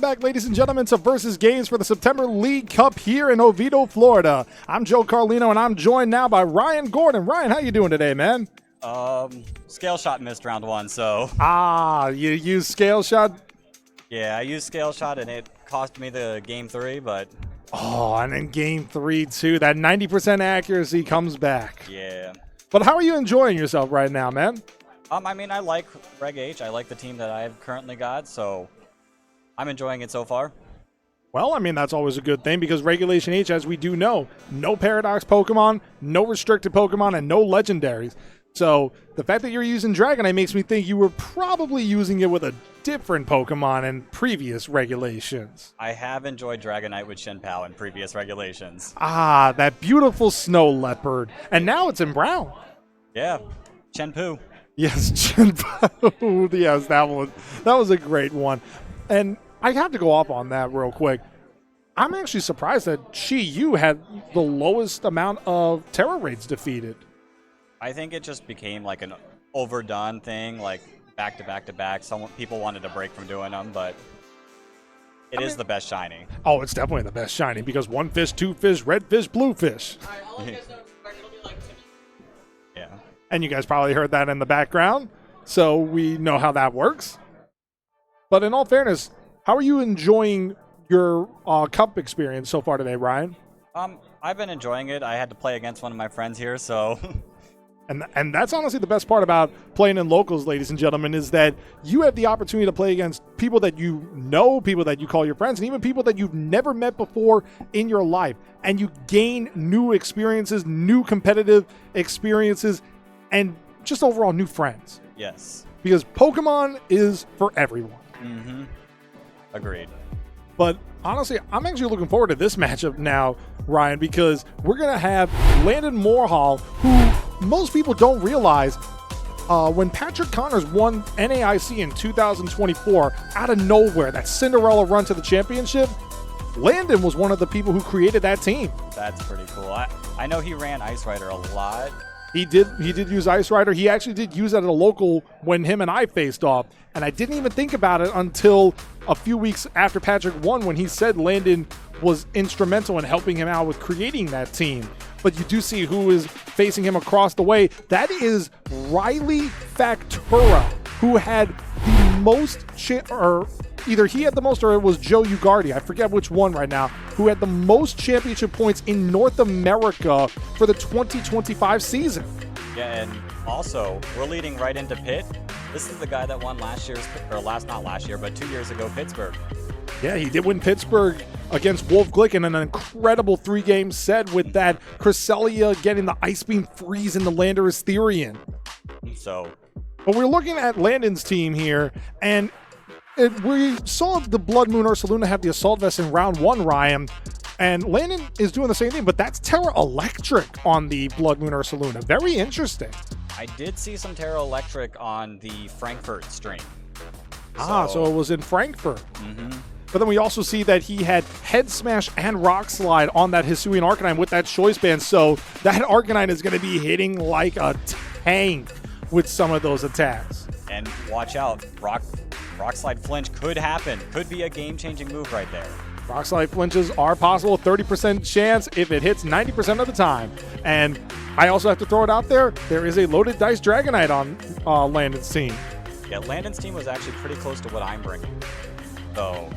Back, ladies and gentlemen, to Versus Games for the September League Cup here in Oviedo, Florida. I'm Joe Carlino, and I'm joined now by Ryan Gordon. Ryan, how you doing today, man? Scale shot missed round one, so. You used scale shot? Yeah, I used scale shot, and it cost me the game 3, but. Oh, and in game 3, too. That 90% accuracy comes back. Yeah. But how are you enjoying yourself right now, man? I mean, I like Reg H. I like the team that I've currently got, so I'm enjoying it so far. Well, I mean, that's always a good thing because Regulation H, as we do know, no Paradox Pokemon, no restricted Pokemon, and no legendaries. So the fact that you're using Dragonite makes me think you were probably using it with a different Pokemon in previous regulations. I have enjoyed Dragonite with Shenpao in previous regulations. Ah, that beautiful snow leopard. And now it's in brown. Yeah, Chenpu. Yes, Chenpao. Yes, that was a great one. And I have to go off on that real quick. I'm actually surprised that Chi-Yu had the lowest amount of Terra Raids defeated. I think it just became like an overdone thing, like back to back to back. People wanted to break from doing them, but it is the best shiny. Oh, it's definitely the best shiny because one fish, two fish, red fish, blue fish. All right, all of you guys know it'll be like Timmy. Yeah. And you guys probably heard that in the background, so we know how that works. But in all fairness, how are you enjoying your cup experience so far today, Ryan? I've been enjoying it. I had to play against one of my friends here, so. And that's honestly the best part about playing in locals, ladies and gentlemen, is that you have the opportunity to play against people that you know, people that you call your friends, and even people that you've never met before in your life. And you gain new experiences, new competitive experiences, and just overall new friends. Yes. Because Pokemon is for everyone. Mm-hmm. Agreed. But honestly, I'm actually looking forward to this matchup now, Ryan, because we're going to have Landon Moorhall, who most people don't realize when Patrick Connors won NAIC in 2024 out of nowhere, that Cinderella run to the championship, Landon was one of the people who created that team. That's pretty cool. I know he ran Ice Rider a lot. He did use Ice Rider. He actually did use that at a local when him and I faced off. And I didn't even think about it until a few weeks after Patrick won when he said Landon was instrumental in helping him out with creating that team. But you do see who is facing him across the way. That is Riley Factura, who had the most, either he had the most or it was Joe Ugardi, I forget which one right now, who had the most championship points in North America for the 2025 season. Yeah, and also, we're leading right into Pitt. This is the guy that won not last year, but 2 years ago, Pittsburgh. Yeah, he did win Pittsburgh against Wolf Glick in an incredible 3-game set with that Cresselia getting the Ice Beam freeze in the Landorus Therian. So, but we're looking at Landon's team here, and we saw the Blood Moon Ursaluna have the Assault Vest in round 1, Ryan, and Landon is doing the same thing, but that's Terra Electric on the Blood Moon Ursaluna. Very interesting. I did see some Terra Electric on the Frankfurt stream. So it was in Frankfurt. Mm-hmm. But then we also see that he had Head Smash and Rock Slide on that Hisuian Arcanine with that Choice Band, so that Arcanine is going to be hitting like a tank with some of those attacks. And watch out, Rock Slide Flinch could happen. Could be a game-changing move right there. Rock Slide flinches are possible, 30% chance if it hits 90% of the time. And I also have to throw it out there, there is a loaded dice Dragonite on Landon's team. Yeah, Landon's team was actually pretty close to what I'm bringing. So,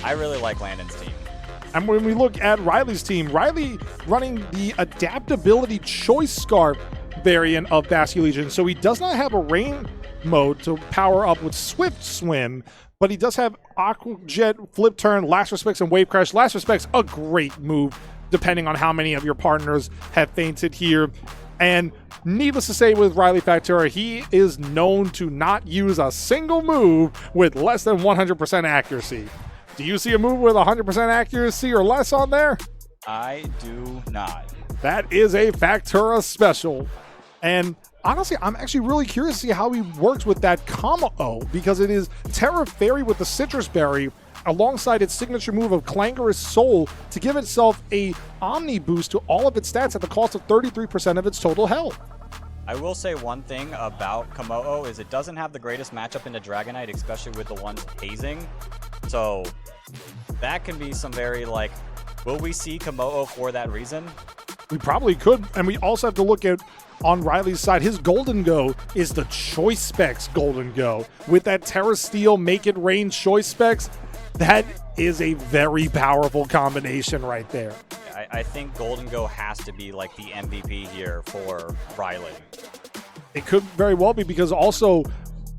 I really like Landon's team. And when we look at Riley's team, Riley running the Adaptability Choice Scarf variant of Basculegion. So he does not have a rain mode to power up with Swift Swim, but he does have Aqua Jet, Flip Turn, Last Respects, and Wave Crash. Last Respects, a great move, depending on how many of your partners have fainted here. And needless to say, with Riley Factura, he is known to not use a single move with less than 100% accuracy. Do you see a move with 100% accuracy or less on there? I do not. That is a Factura special. And honestly, I'm actually really curious to see how he works with that Kamo-O, because it is Terra Fairy with the Citrus Berry alongside its signature move of Clangorous Soul to give itself a Omni boost to all of its stats at the cost of 33% of its total health. I will say one thing about Kamo-O is it doesn't have the greatest matchup into Dragonite, especially with the ones hazing. So that can be some very, like, will we see Komodo for that reason? We probably could, and we also have to look at on Riley's side. His Golden Go is the Choice Specs Golden Go. With that Terra Steel Make It Rain Choice Specs, that is a very powerful combination right there. I think Golden Go has to be like the MVP here for Riley. It could very well be, because also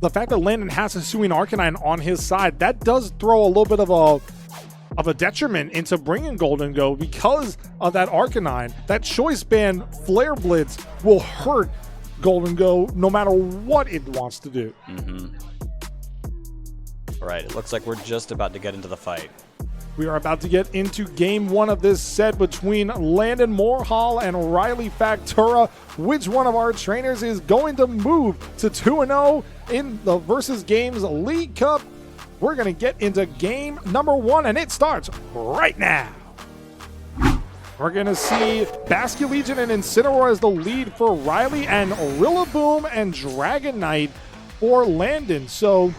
the fact that Landon has a Hisuian Arcanine on his side, that does throw a little bit of a detriment into bringing Golden Go because of that Arcanine. That Choice Band Flare Blitz will hurt Golden Go no matter what it wants to do. All right, it looks like we're just about to get into the fight. We are about to get into game one of this set between Landon Moorhall and Riley Factura. Which one of our trainers is going to move to 2-0 in the Versus Games League Cup? We're going to get into game number one, and it starts right now. We're going to see Basculegion and Incineroar as the lead for Riley, and Rillaboom and Dragonite for Landon. So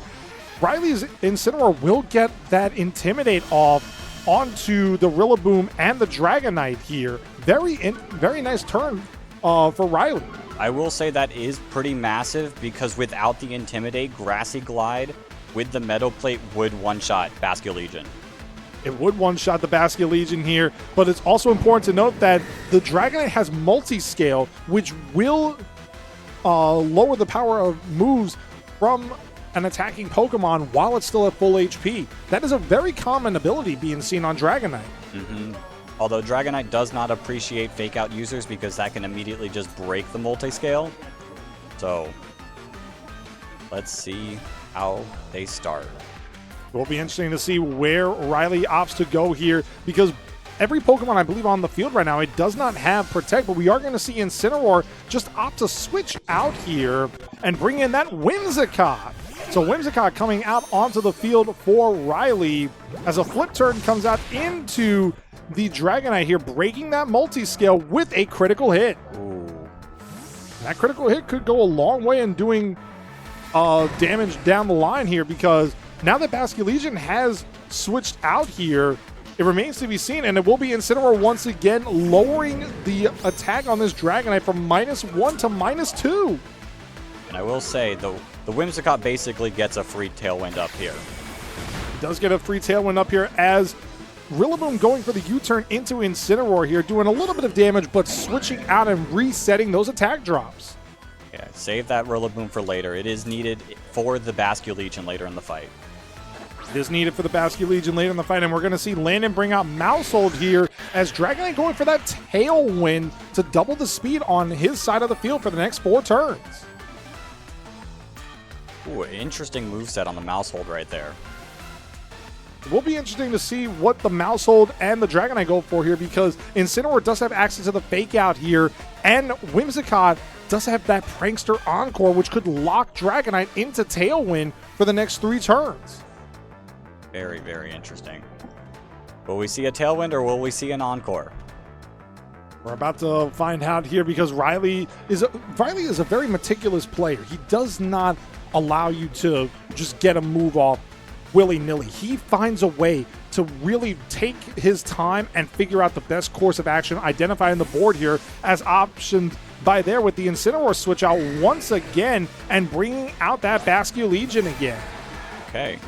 Riley's Incineroar will get that Intimidate off onto the Rillaboom and the Dragonite here. Very nice turn for Riley. I will say that is pretty massive, because without the Intimidate, Grassy Glide with the Meadow Plate would one-shot Basculegion. It would one-shot the Basculegion here, but it's also important to note that the Dragonite has multi-scale, which will lower the power of moves from an attacking Pokemon while it's still at full HP. That is a very common ability being seen on Dragonite. Although Dragonite does not appreciate Fake Out users, because that can immediately just break the multi-scale. So let's see how they start. It will be interesting to see where Riley opts to go here, because every Pokemon, I believe, on the field right now, it does not have Protect, but we are going to see Incineroar just opt to switch out here and bring in that Whimsicott. So Whimsicott coming out onto the field for Riley as a Flip Turn comes out into the Dragonite here, breaking that multi-scale with a critical hit. Ooh. That critical hit could go a long way in doing damage down the line here, because now that Basculegion has switched out here, it remains to be seen, and it will be Incineroar once again lowering the attack on this Dragonite from -1 to -2. And I will say, the Whimsicott basically gets a free Tailwind up here. Does get a free Tailwind up here as Rillaboom going for the U-turn into Incineroar here, doing a little bit of damage, but switching out and resetting those attack drops. Yeah, save that Rillaboom for later. It is needed for the Basculegion later in the fight. It is needed for the Basculegion later in the fight, and we're going to see Landon bring out Mousehold here as Dragonite going for that Tailwind to double the speed on his side of the field for the next 4 turns. Ooh, interesting moveset on the Mousehold right there. It will be interesting to see what the Mousehold and the Dragonite go for here, because Incineroar does have access to the Fake Out here, and Whimsicott does have that Prankster Encore, which could lock Dragonite into Tailwind for the next 3 turns. Very, very interesting. Will we see a Tailwind or will we see an Encore? We're about to find out here, because Riley is a very meticulous player. He does not allow you to just get a move off willy-nilly. He finds a way to really take his time and figure out the best course of action, identifying the board here as optioned by there with the Incineroar switch out once again and bringing out that Basculegion again. Okay.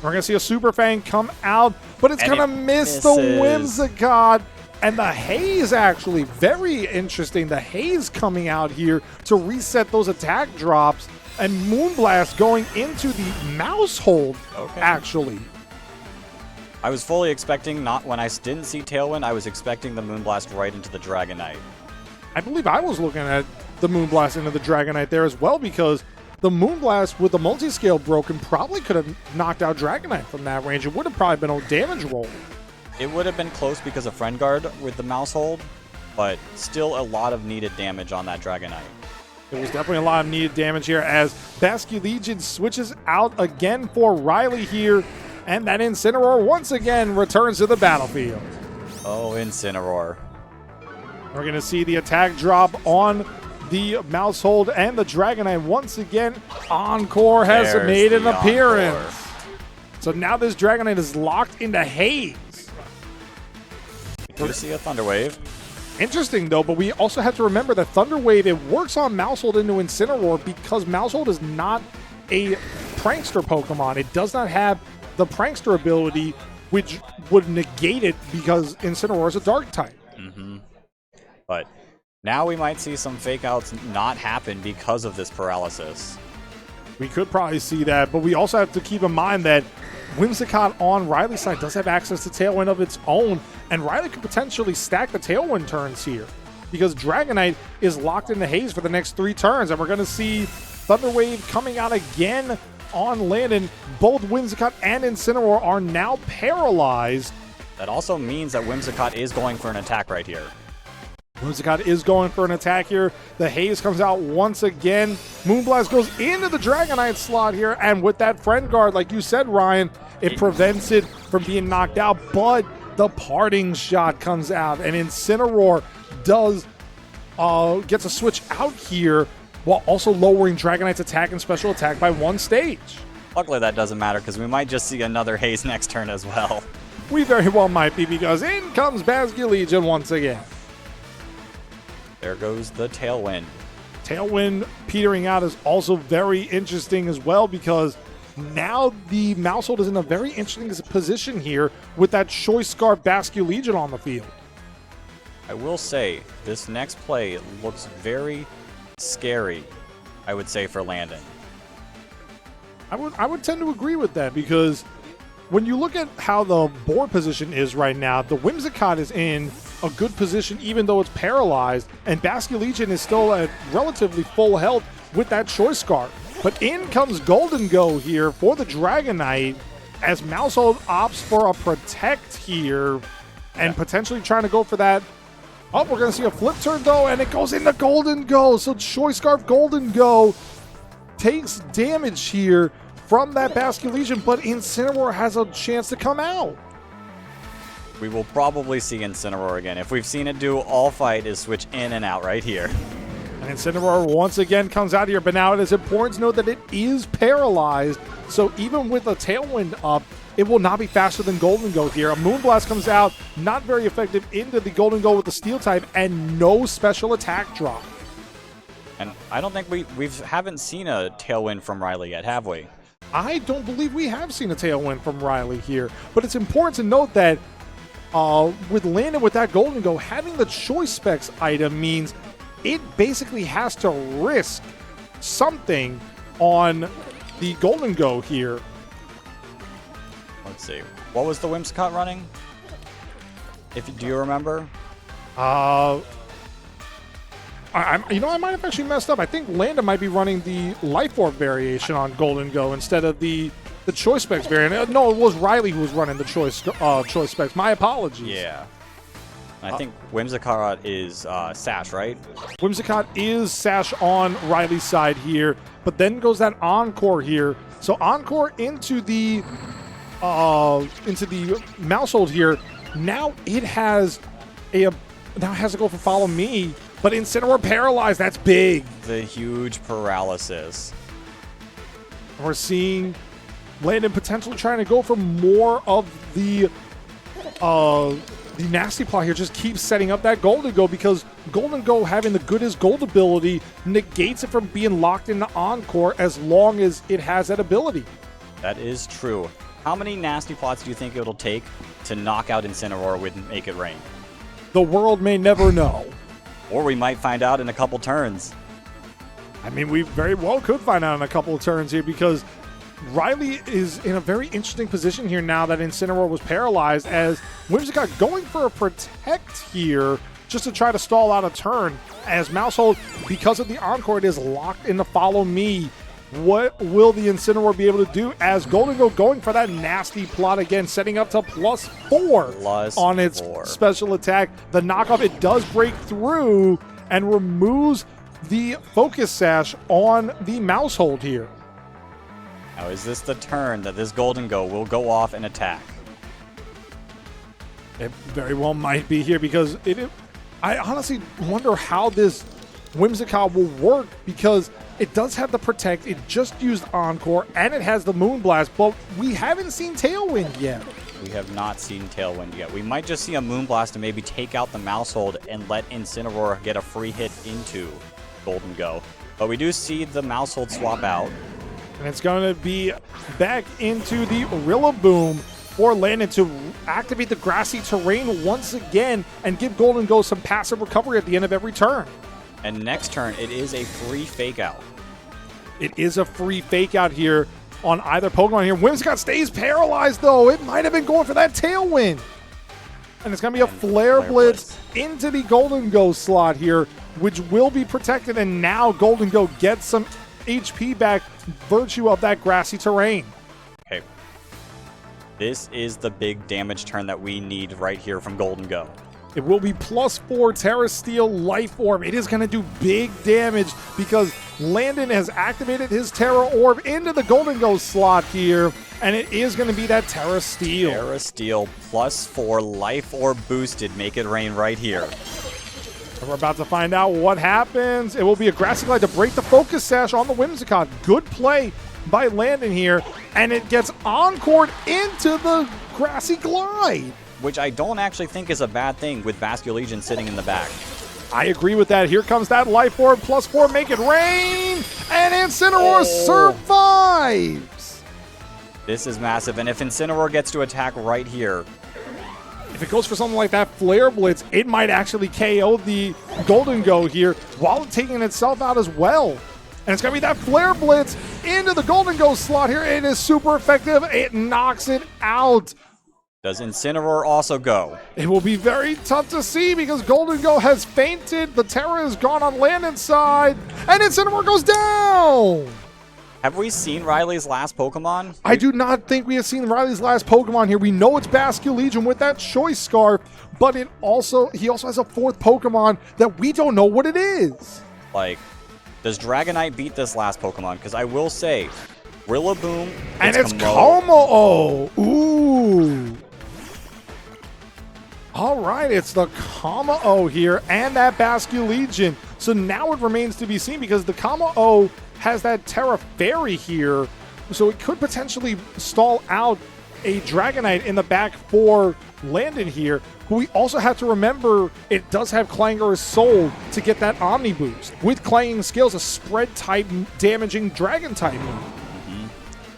We're going to see a Super Fang come out, but it's going to miss the Whimsicott. And the Haze, actually, very interesting. The Haze coming out here to reset those attack drops, and Moonblast going into the Mousehold, actually. I was fully expecting, not when I didn't see Tailwind, I was expecting the Moonblast right into the Dragonite. I believe I was looking at the Moonblast into the Dragonite there as well, because the Moonblast with the multi-scale broken probably could have knocked out Dragonite from that range. It would have probably been a damage roll. It would have been close because of Friend Guard with the Mousehold, but still a lot of needed damage on that Dragonite. There was definitely a lot of needed damage here as Basculegion switches out again for Riley here, and that Incineroar once again returns to the battlefield. Oh, Incineroar. We're going to see the attack drop on the Mousehold and the Dragonite once again. Encore has made an appearance. So now this Dragonite is locked into haze. We do see a Thunder Wave. Interesting, though, but we also have to remember that Thunder Wave, it works on Maushold into Incineroar because Maushold is not a Prankster Pokemon. It does not have the Prankster ability, which would negate it because Incineroar is a Dark type. But now we might see some fake outs not happen because of this paralysis. We could probably see that, but we also have to keep in mind that Whimsicott on Riley's side does have access to Tailwind of its own, and Riley could potentially stack the Tailwind turns here because Dragonite is locked into haze for the next 3 turns, and we're going to see Thunder Wave coming out again on Landon. Both Whimsicott and Incineroar are now paralyzed. That also means that Whimsicott is going for an attack right here. Whimsicott is going for an attack here. The haze comes out once again. Moonblast goes into the Dragonite slot here, and with that Friend Guard, like you said, Ryan, it prevents it from being knocked out, but the parting shot comes out, and Incineroar does gets a switch out here while also lowering Dragonite's attack and special attack by 1 stage. Luckily that doesn't matter because we might just see another haze next turn as well. We very well might be, because in comes Basculegion once again. There goes the Tailwind. Tailwind petering out is also very interesting as well, because now the Maushold is in a very interesting position here with that Choice Scarf Basculegion on the field. I will say, this next play looks very scary, I would say, for Landon. I would tend to agree with that, because when you look at how the board position is right now, the Whimsicott is in a good position even though it's paralyzed, and Basculegion is still at relatively full health with that Choice Scarf. But in comes Golden Go here for the Dragonite as Maushold opts for a Protect here and potentially trying to go for that. Oh, we're going to see a flip turn though, and it goes into Golden Go. So Choice Scarf Golden Go takes damage here from that Basculegion, but Incineroar has a chance to come out. We will probably see Incineroar again. If we've seen it do all fight is switch in and out right here. And Incineroar once again comes out here, but now it is important to note that it is paralyzed. So even with a Tailwind up, it will not be faster than Golden Go here. A Moonblast comes out, not very effective into the Golden Go with the Steel type, and no special attack drop. And I don't think we haven't seen a Tailwind from Riley yet, have we? I don't believe we have seen a Tailwind from Riley here. But it's important to note that with Landon with that Golden Go, having the Choice Specs item means it basically has to risk something on the Golden Go here. Let's see. What was the Whimsicott running? Do you remember? I might have actually messed up. I think Landon might be running the Life Orb variation on Golden Go instead of the Choice Specs variant. No, it was Riley who was running the Choice Specs. My apologies. Yeah. I think Whimsicott is Sash, right? Whimsicott is Sash on Riley's side here, but then goes that Encore here. So Encore into the Maushold here. Now it has to go for Follow Me, but Incineroar paralyzed. That's big. The huge paralysis. We're seeing Landon potentially trying to go for more of the Nasty Plot here. Just keeps setting up that Golden Go, because Golden Go having the Good as Gold ability negates it from being locked into Encore as long as it has that ability. That is true. How many Nasty Plots do you think it'll take to knock out Incineroar with Make It Rain? The world may never know. Or we might find out in a couple turns. I mean, we very well could find out in a couple of turns here, because Riley is in a very interesting position here now that Incineroar was paralyzed, as Whimsicott going for a Protect here just to try to stall out a turn, as Maushold, because of the Encore, it is locked into Follow Me. What will the Incineroar be able to do, as Golden Go going for that Nasty Plot again, setting up to +4 on its special attack. The knockoff, it does break through and removes the Focus Sash on the Maushold here. Now, is this the turn that this Golden Go will go off and attack? It very well might be here, because I honestly wonder how this Whimsicott will work, because It does have the Protect. It just used Encore, and it has the Moonblast, but we haven't seen Tailwind yet. We have not seen Tailwind yet. We might just see a Moonblast to maybe take out the Mousehold and let Incineroar get a free hit into Golden Go. But we do see the Mousehold swap out. And it's going to be back into the Rillaboom for Landon to activate the grassy terrain once again and give Golden Go some passive recovery at the end of every turn. And next turn, it is a free Fake Out. It is a free Fake Out here on either Pokemon here. Whimsicott stays paralyzed, though. It might have been going for that Tailwind. And it's going to be a Flare Blitz into the Golden Go slot here, which will be protected. And now Golden Go gets some HP back, virtue of that grassy terrain. Okay. This is the big damage turn that we need right here from Golden Go. It will be +4 Terra Steel Life Orb. It is going to do big damage because Landon has activated his Terra Orb into the Golden Go slot here, and it is going to be that Terra Steel. Terra Steel +4 Life Orb boosted. Make it rain right here. And we're about to find out what happens. It will be a Grassy Glide to break the Focus Sash on the Whimsicott. Good play by Landon here, and it gets encored into the Grassy Glide. Which I don't actually think is a bad thing with Vasculegion sitting in the back. I agree with that. Here comes that Life Orb +4, make it rain, and Incineroar survives. This is massive, and if Incineroar gets to attack right here, if it goes for something like that Flare Blitz, it might actually KO the Golden Go here while taking itself out as well. And it's going to be that Flare Blitz into the Golden Go slot here. It is super effective. It knocks it out. Does Incineroar also go? It will be very tough to see because Golden Go has fainted. The Terra is gone on Landon's side, and Incineroar goes down. Have we seen Riley's last Pokemon? I do not think we have seen Riley's last Pokemon here. We know it's Basculegion with that Choice Scarf, but he also has a fourth Pokemon that we don't know what it is. Like, does Dragonite beat this last Pokemon? Because I will say, Rillaboom, and it's Como-O. Ooh. All right, it's the Como-O here and that Basculegion. So now it remains to be seen because the Como-O has that Terra Fairy here. So it could potentially stall out a Dragonite in the back for Landon here. But we also have to remember it does have Clangorous Soul to get that Omni boost. With Clanging Scales, a spread type damaging Dragon type move.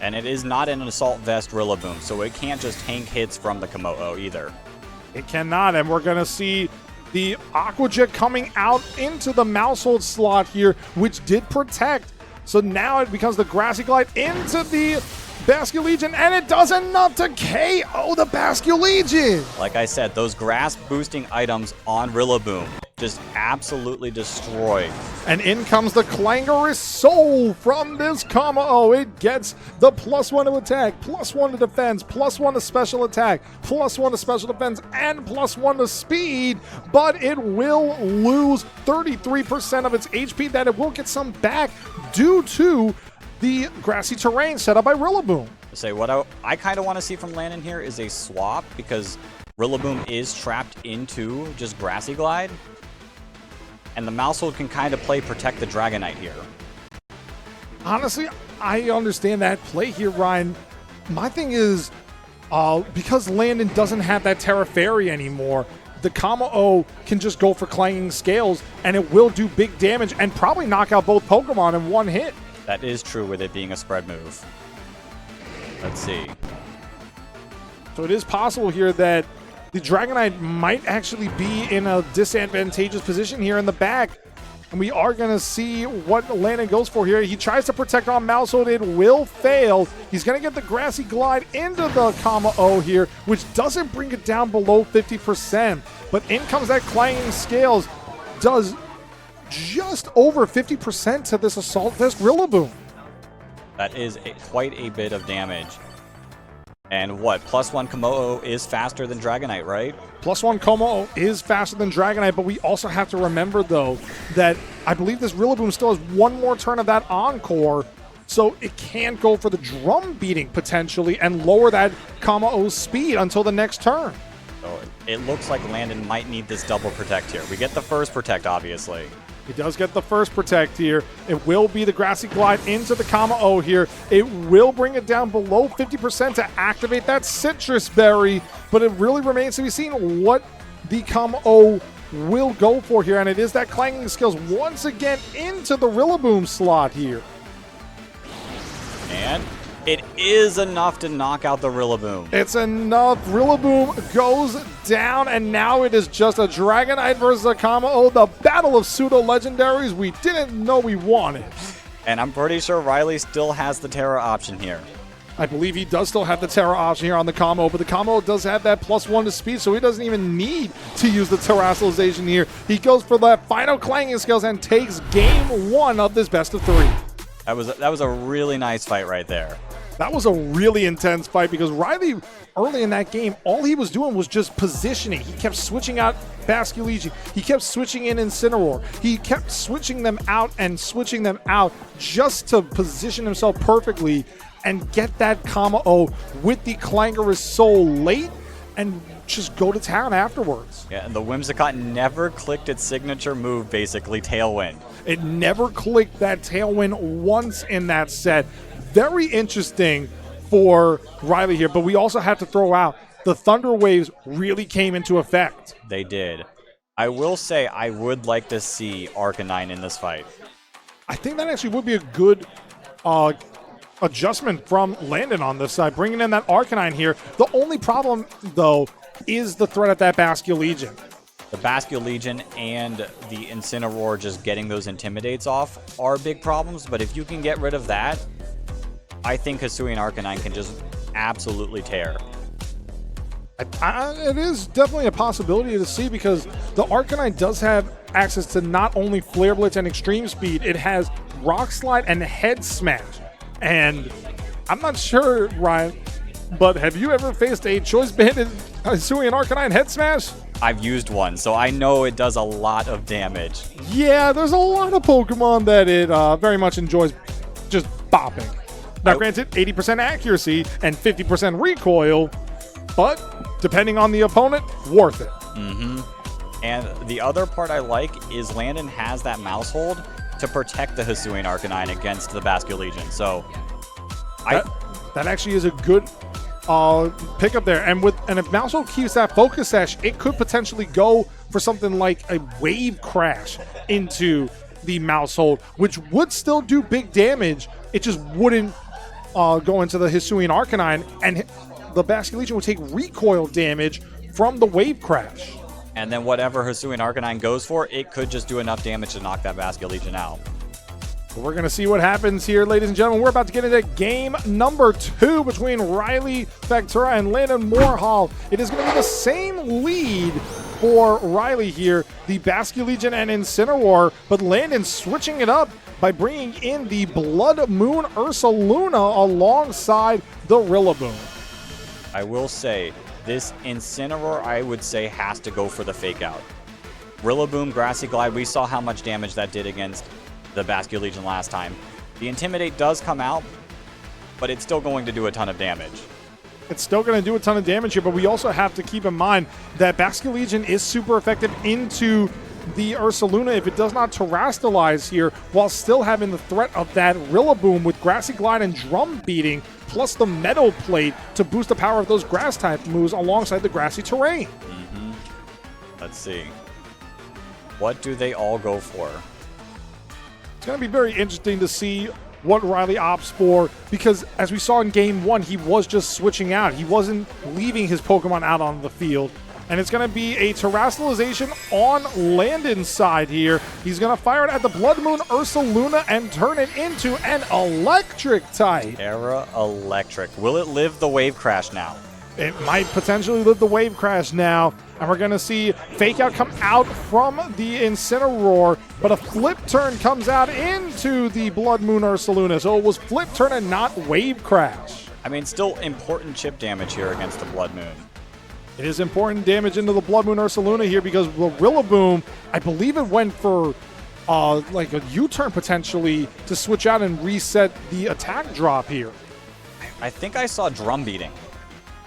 And it is not an Assault Vest Rillaboom, so it can't just tank hits from the Como-O either. It cannot, and we're going to see the Aqua Jet coming out into the Mousehold slot here, which did protect. So now it becomes the Grassy Glide into the Basculegion, and it does enough to KO the Basculegion. Like I said, those grass boosting items on Rillaboom just absolutely destroyed. And in comes the Clangorous Soul from this Como-O. It gets the +1 to attack, +1 to defense, +1 to special attack, +1 to special defense, and +1 to speed. But it will lose 33% of its HP that it will get some back due to the grassy terrain set up by Rillaboom. Say what I kind of want to see from Landon here is a swap because Rillaboom is trapped into just Grassy Glide. And the Mousehold can kind of play Protect the Dragonite here. Honestly, I understand that play here, Ryan. My thing is, because Landon doesn't have that Terra Fairy anymore, the Como-O can just go for Clanging Scales, and it will do big damage and probably knock out both Pokemon in one hit. That is true with it being a spread move. Let's see. So it is possible here that the Dragonite might actually be in a disadvantageous position here in the back. And we are going to see what Landon goes for here. He tries to protect on Mousehold. It will fail. He's going to get the Grassy Glide into the Como-O here, which doesn't bring it down below 50%. But in comes that Clanging Scales. Does just over 50% to this Assault Vest Rillaboom. That is quite a bit of damage. And what, +1 Como-O is faster than Dragonite, right? +1 Como-O is faster than Dragonite, but we also have to remember, though, that I believe this Rillaboom still has one more turn of that Encore, so it can't go for the drum beating, potentially, and lower that Como-O's speed until the next turn. So it looks like Landon might need this double Protect here. We get the first Protect, obviously. He does get the first protect here. It will be the Grassy Glide into the Kama O here. It will bring it down below 50% to activate that Citrus Berry, but it really remains to be seen what the Kama O will go for here, and it is that Clanging Skills once again into the Rillaboom slot here. And it is enough to knock out the Rillaboom. It's enough. Rillaboom goes down, and now it is just a Dragonite versus a Kama-O, the battle of pseudo-legendaries we didn't know we wanted. And I'm pretty sure Riley still has the Terra option here. I believe he does still have the Terra option here on the Kama-O, but the Kama-O does have that +1 to speed, so he doesn't even need to use the Terrassalization here. He goes for that final Clanging Skills and takes game 1 of this best of 3. That was a really nice fight right there. That was a really intense fight because Riley, early in that game, all he was doing was just positioning. He kept switching out Basculegion. He kept switching in Incineroar. He kept switching them out and switching them out just to position himself perfectly and get that Kama-O with the Clangorous Soul late and just go to town afterwards. Yeah, and the Whimsicott never clicked its signature move, basically, Tailwind. It never clicked that Tailwind once in that set. Very interesting for Riley here, but we also have to throw out the Thunder Waves really came into effect. They did. I will say I would like to see Arcanine in this fight. I think that actually would be a good adjustment from Landon on this side, bringing in that Arcanine here. The only problem, though, is the threat of that Basculegion. The Basculegion and the Incineroar just getting those Intimidates off are big problems, but if you can get rid of that, I think Hisuian Arcanine can just absolutely tear. It is definitely a possibility to see because the Arcanine does have access to not only Flare Blitz and Extreme Speed, it has Rock Slide and Head Smash. And I'm not sure, Ryan, but have you ever faced a Choice Banded Hisuian Arcanine Head Smash? I've used one, so I know it does a lot of damage. Yeah, there's a lot of Pokemon that it very much enjoys just bopping. Now, granted, 80% accuracy and 50% recoil, but depending on the opponent, worth it. Mm-hmm. And the other part I like is Landon has that mouse hold to protect the Hisuian Arcanine against the Basculegion. So, that actually is a good pickup there. And if mouse hold keeps that Focus Sash, it could potentially go for something like a Wave Crash into the mouse hold, which would still do big damage. It just wouldn't go into the Hisuian Arcanine, and the Basculegion would take recoil damage from the Wave Crash. And then whatever Hisuian Arcanine goes for, it could just do enough damage to knock that Basculegion out. We're going to see what happens here, ladies and gentlemen. We're about to get into game number 2 between Riley Factura and Landon Moorhall. It is going to be the same lead for Riley here, the Basculegion and Incineroar, but Landon switching it up by bringing in the Blood Moon Ursaluna alongside the Rillaboom. I will say, this Incineroar, I would say, has to go for the Fake Out. Rillaboom, Grassy Glide, we saw how much damage that did against the Basculegion last time. The Intimidate does come out, but it's still going to do a ton of damage. It's still going to do a ton of damage here, but we also have to keep in mind that Basculegion is super effective into the Ursaluna if it does not terrestrialize here, while still having the threat of that Rillaboom with Grassy Glide and Drum Beating, plus the Metal Plate to boost the power of those Grass-type moves alongside the grassy terrain. Mm-hmm. Let's see. What do they all go for? It's going to be very interesting to see what Riley opts for, because as we saw in game 1, he was just switching out. He wasn't leaving his Pokemon out on the field. And it's going to be a Terrestrialization on Landon's side here. He's going to fire it at the Blood Moon Ursaluna and turn it into an Electric type. Terra Electric. Will it live the Wave Crash now? It might potentially live the Wave Crash now. And we're going to see Fake Out come out from the Incineroar, but a Flip Turn comes out into the Blood Moon Ursaluna. So it was Flip Turn and not Wave Crash. I mean, still important chip damage here against the Blood Moon. It is important damage into the Blood Moon Ursaluna here because the Rillaboom, I believe it went for like a U-turn potentially to switch out and reset the attack drop here. I think I saw Drum Beating.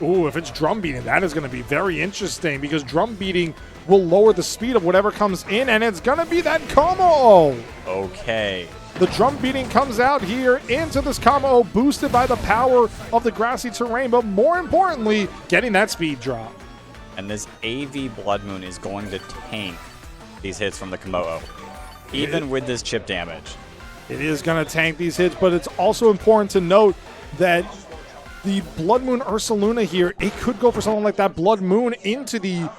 Ooh, if it's drum beating, that is going to be very interesting because drum beating will lower the speed of whatever comes in, and it's going to be that combo. Okay. The drum beating comes out here into this combo, boosted by the power of the grassy terrain, but more importantly, getting that speed drop. And this AV Blood Moon is going to tank these hits from the Komodo, even with this chip damage. It is going to tank these hits, but it's also important to note that the Blood Moon Ursaluna here, it could go for something like that Blood Moon into the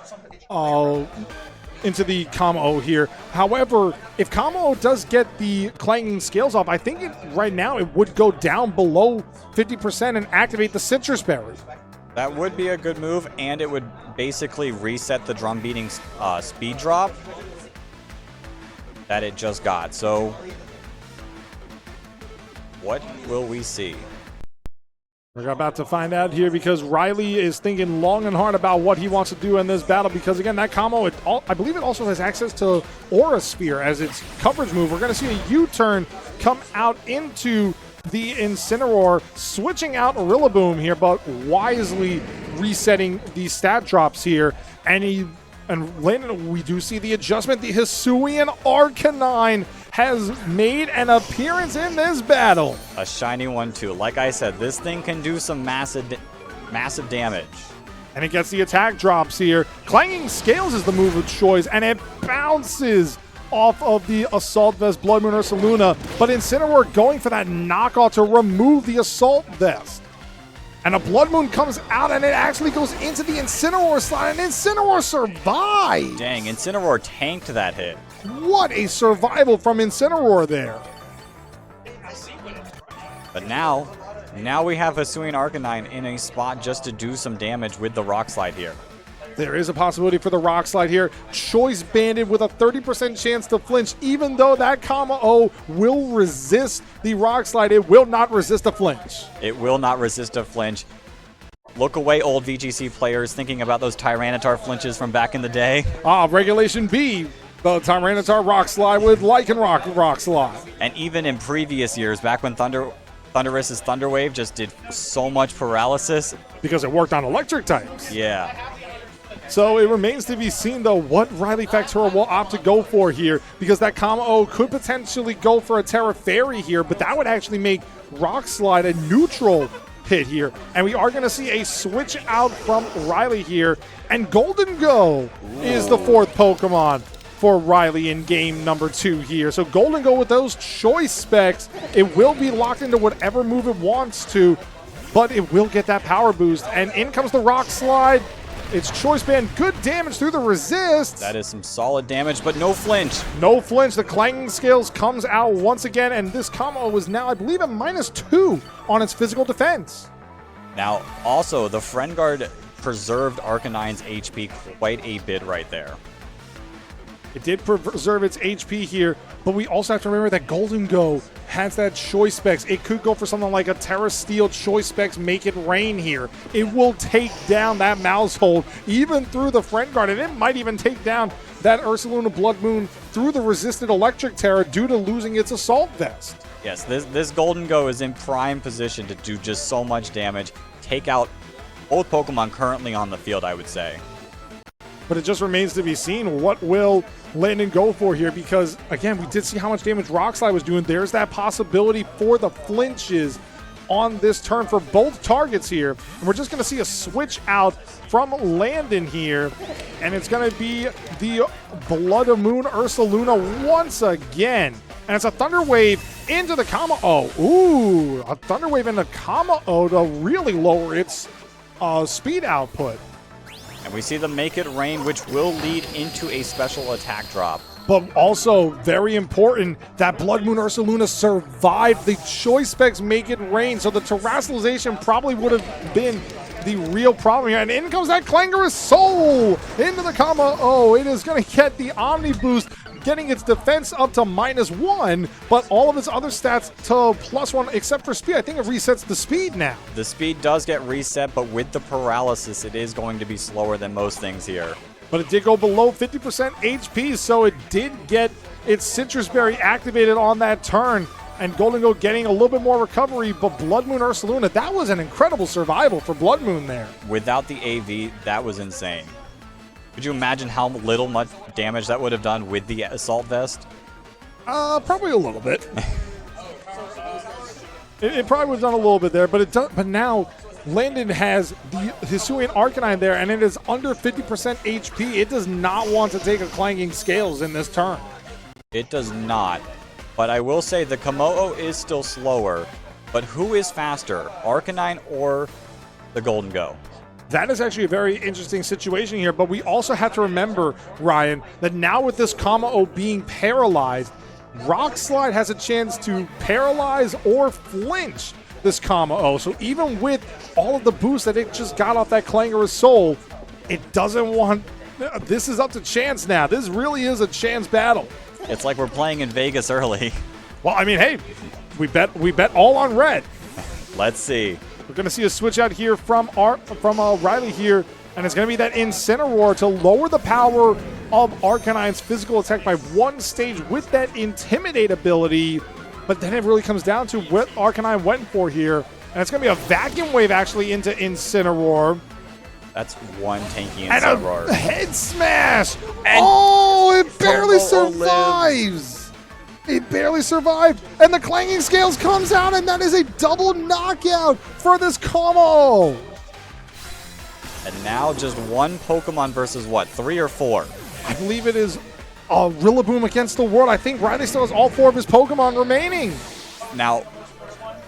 Kamo here. However, if Kamo does get the clanging scales off, I think right now it would go down below 50% and activate the Citrus Berry. That would be a good move, and it would basically reset the drum beating speed drop that it just got. So, what will we see? We're about to find out here because Riley is thinking long and hard about what he wants to do in this battle because, again, that combo, I believe it also has access to Aura Sphere as its coverage move. We're going to see a U-turn come out into the Incineroar, switching out Rillaboom here, but wisely resetting the stat drops here. And Landon, we do see the adjustment. The Hisuian Arcanine has made an appearance in this battle. A shiny one, too. Like I said, this thing can do some massive damage. And it gets the attack drops here. Clanging Scales is the move of choice, and it bounces off of the Assault Vest Blood Moon Ursaluna, but Incineroar going for that knockoff to remove the Assault Vest. And a Blood Moon comes out, and it actually goes into the Incineroar slot, and Incineroar survived. Dang, Incineroar tanked that hit. What a survival from Incineroar there. But now we have Hisuian Arcanine in a spot just to do some damage with the Rock Slide here. There is a possibility for the Rock Slide here. Choice Banded with a 30% chance to flinch. Even though that Kamo will resist the Rock Slide, it will not resist a flinch. It will not resist a flinch. Look away, old VGC players, thinking about those Tyranitar flinches from back in the day. Regulation B, the Tyranitar Rock Slide with Lycanroc Rock Slide. And even in previous years, back when Thundurus's Thunder Wave just did so much paralysis. Because it worked on electric types. Yeah. So it remains to be seen, though, what Riley Factura will opt to go for here, because that Kamo could potentially go for a Terra Fairy here, but that would actually make Rock Slide a neutral hit here. And we are going to see a switch out from Riley here, and Golden Go is the fourth Pokemon for Riley in game number 2 here. So Golden Go with those choice specs, it will be locked into whatever move it wants to, but it will get that power boost. And in comes the Rock Slide. It's Choice Band, good damage through the resist. That is some solid damage, but no flinch. No flinch. The Clanging Scales comes out once again, and this combo is now, I believe, at -2 on its physical defense. Now, also, the Friend Guard preserved Arcanine's HP quite a bit right there. It did preserve its HP here, but we also have to remember that Golden Go has that choice specs. It could go for something like a Terra Steel choice specs, make it rain here. It will take down that Mousehold even through the Friend Guard, and it might even take down that Ursaluna Blood Moon through the resisted Electric Terra due to losing its Assault Vest. Yes, this Golden Go is in prime position to do just so much damage, take out both Pokemon currently on the field, I would say. But it just remains to be seen what will Landon go for here, because, again, we did see how much damage Rock Slide was doing. There's that possibility for the flinches on this turn for both targets here. And we're just going to see a switch out from Landon here, and it's going to be the Blood Moon Ursaluna once again. And it's a Thunder Wave into the Kamo. Ooh, a Thunder Wave into Kamo to really lower its speed output. And we see the Make It Rain, which will lead into a special attack drop. But also, very important, that Blood Moon Ursaluna survived the choice specs Make It Rain, so the terrestrialization probably would have been the real problem here. And in comes that Clangorous Soul into the Kamo. It is going to get the Omni Boost, getting its defense up to -1, but all of its other stats to +1, except for speed. I think it resets the speed now. The speed does get reset, but with the paralysis, it is going to be slower than most things here. But it did go below 50% HP, so it did get its Citrus Berry activated on that turn. and Golden Go getting a little bit more recovery, but Blood Moon Ursaluna, that was an incredible survival for Blood Moon there. Without the AV, that was insane. Could you imagine how much damage that would have done with the Assault Vest? Probably a little bit. It probably would have done a little bit there, but now Landon has the Hisuian Arcanine there, and it is under 50% HP. It does not want to take a Clanging Scales in this turn. It does not. But I will say the Komodo is still slower. But who is faster, Arcanine or the Golden Go? That is actually a very interesting situation here, but we also have to remember, Ryan, that now with this Kama-O being paralyzed, Rock Slide has a chance to paralyze or flinch this Kama-O. So even with all of the boost that it just got off that Clangorous Soul, it doesn't want... This is up to chance now. This really is a chance battle. It's like we're playing in Vegas early. Well, I mean, hey, we bet all on red. Let's see. We're going to see a switch out here from Riley here, and it's going to be that Incineroar to lower the power of Arcanine's physical attack by one stage with that Intimidate ability. But then it really comes down to what Arcanine went for here, and it's going to be a Vacuum Wave actually into Incineroar. That's one tanky And Incineroar. a head smash! And Oh, it barely Komodo survives! It barely survived, and the Clanging Scales comes out, and that is a double knockout for this Como! And now just one Pokemon versus what, 3 or 4? I believe it is Rillaboom against the world. I think Riley still has all 4 of his Pokemon remaining. Now,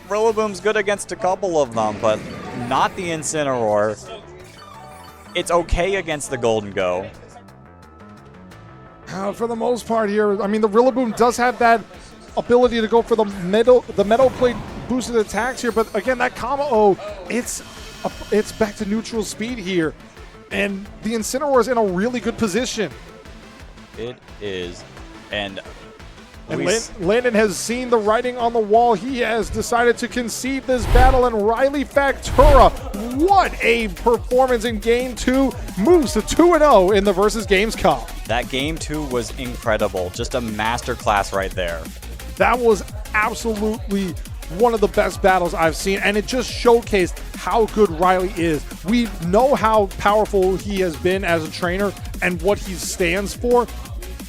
Rillaboom's good against a couple of them, but not the Incineroar. It's okay against the Golden Go. For the most part here, I mean, the Rillaboom does have that ability to go for the Metal Plate boosted attacks here, but again, that Kama-O, it's back to neutral speed here, and the Incineroar is in a really good position. It is, and Landon has seen the writing on the wall. He has decided to concede this battle, and Riley Factura, what a performance in Game 2, moves to 2-0 in the Versus Games Cup. that Game 2 was incredible. Just a masterclass right there. That was absolutely one of the best battles I've seen, and it just showcased how good Riley is. We know how powerful he has been as a trainer and what he stands for,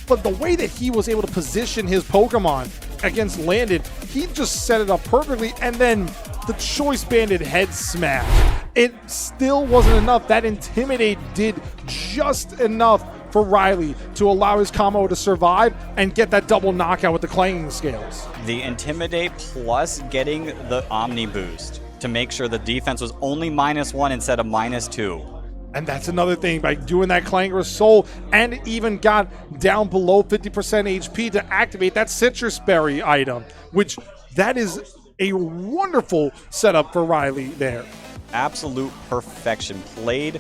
but the way that he was able to position his Pokemon against Landon, he just set it up perfectly, and then the Choice Banded head smash. It still wasn't enough. That Intimidate did just enough for Riley to allow his combo to survive and get that double knockout with the Clanging Scales. The Intimidate plus getting the Omni boost to make sure the defense was only -1 instead of -2. And that's another thing, by doing that Clangorous Soul, and even got down below 50% HP to activate that Citrus Berry item, which that is a wonderful setup for Riley there. Absolute perfection. Played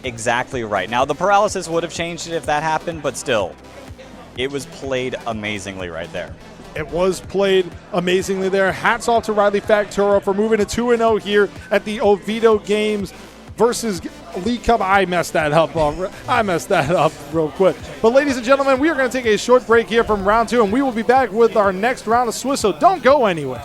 exactly right. Now, the paralysis would have changed it if that happened, but still, it was played amazingly right there. It was played amazingly there. Hats off to Riley Factura for moving to 2-0 here at the Oveido Games versus League Cup. I messed that up real quick. But ladies and gentlemen, we are going to take a short break here from round 2, and we will be back with our next round of Swiss, so don't go anywhere.